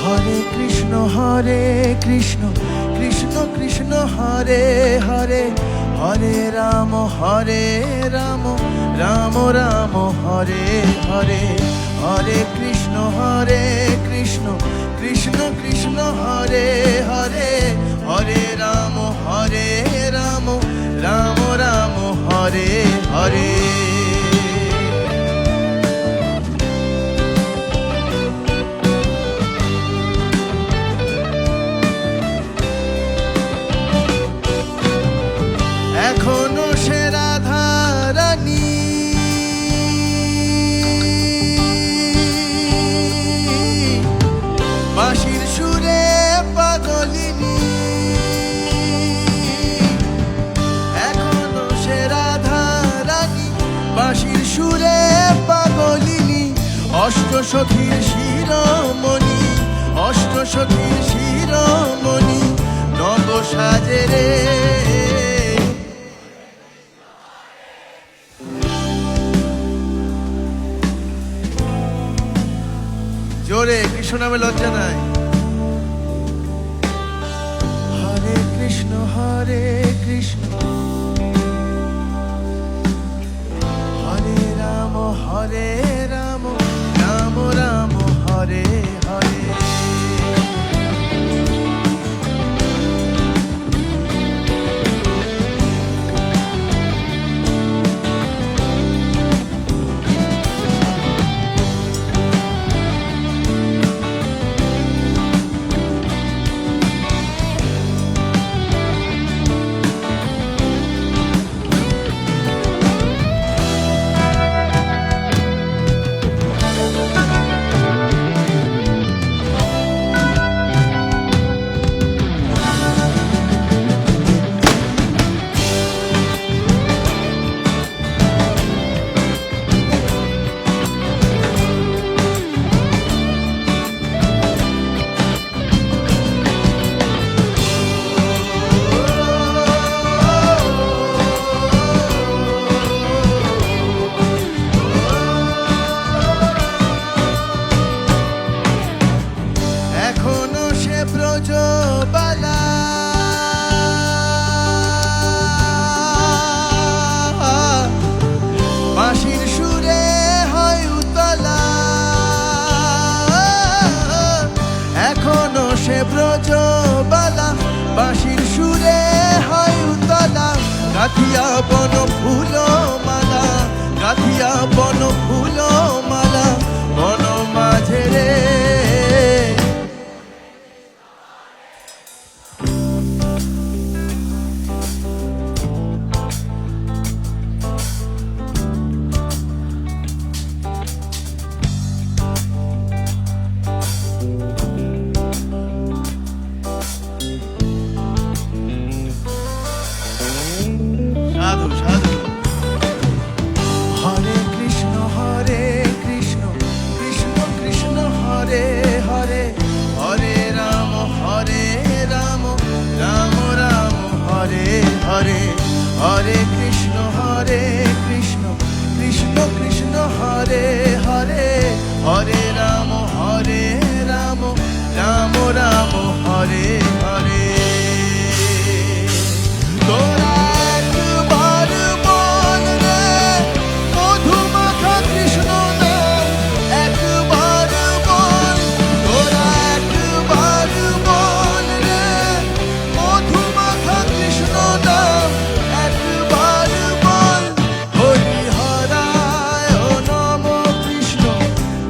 হরে কৃষ্ণ কৃষ্ণ কৃষ্ণ হরে হরে, হরে রাম রাম রাম হরে হরে, হরে কৃষ্ণ কৃষ্ণ কৃষ্ণ হরে হরে, হরে রাম রাম রাম হরে হরে। এখনো সে রাধা রানী বাঁশির সুরে পাগলিনী, এখনো সে রাধা রানী বাঁশির সুরে পাগলিনী, অষ্টসখীর শিরোমণি, অষ্টসখীর শিরোমণি নব সাজে রে। জোরে কৃষ্ণ নামে লজ্জা নাই। হরে কৃষ্ণ কৃষ্ণ হরে রাম রাম রাম হরে হরে। ব্রজবালা বাঁশির সুরে হয় উতলা, এখনো সে ব্রজবালা বাঁশির সুরে হয় উতলা, গাথিয়া বন ফুল মালা, গাথিয়া বন ফুল মালা বন মাঝে রে। সাধু সাধু। হরে কৃষ্ণ কৃষ্ণ কৃষ্ণ হরে হরে, হরে রাম রাম রাম হরে হরে, হরে কৃষ্ণ কৃষ্ণ কৃষ্ণ হরে হরে, হরে রাম রাম রাম হরে হরে। তোরা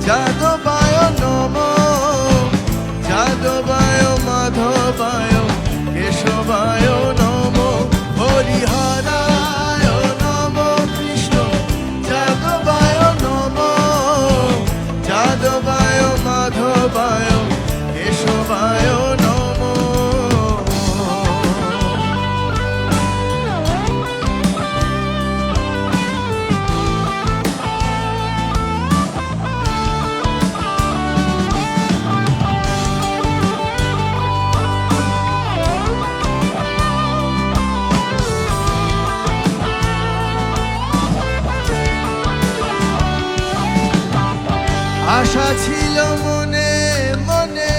যাদবায় নম, যাদবায় মাধবায় কেশবায় নম, হরিহরায় নম কৃষ্ণ যাদবায় নম, যাদবায় মাধবায় কেশবায় নম। আশা ছিল মনে মনে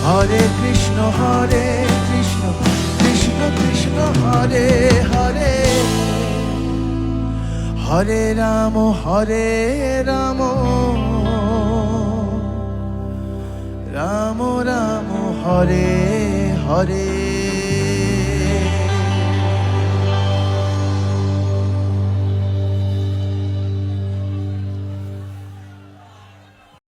হরে কৃষ্ণ কৃষ্ণ কৃষ্ণ হরে হরে, হরে রাম রাম রাম হরে হরে।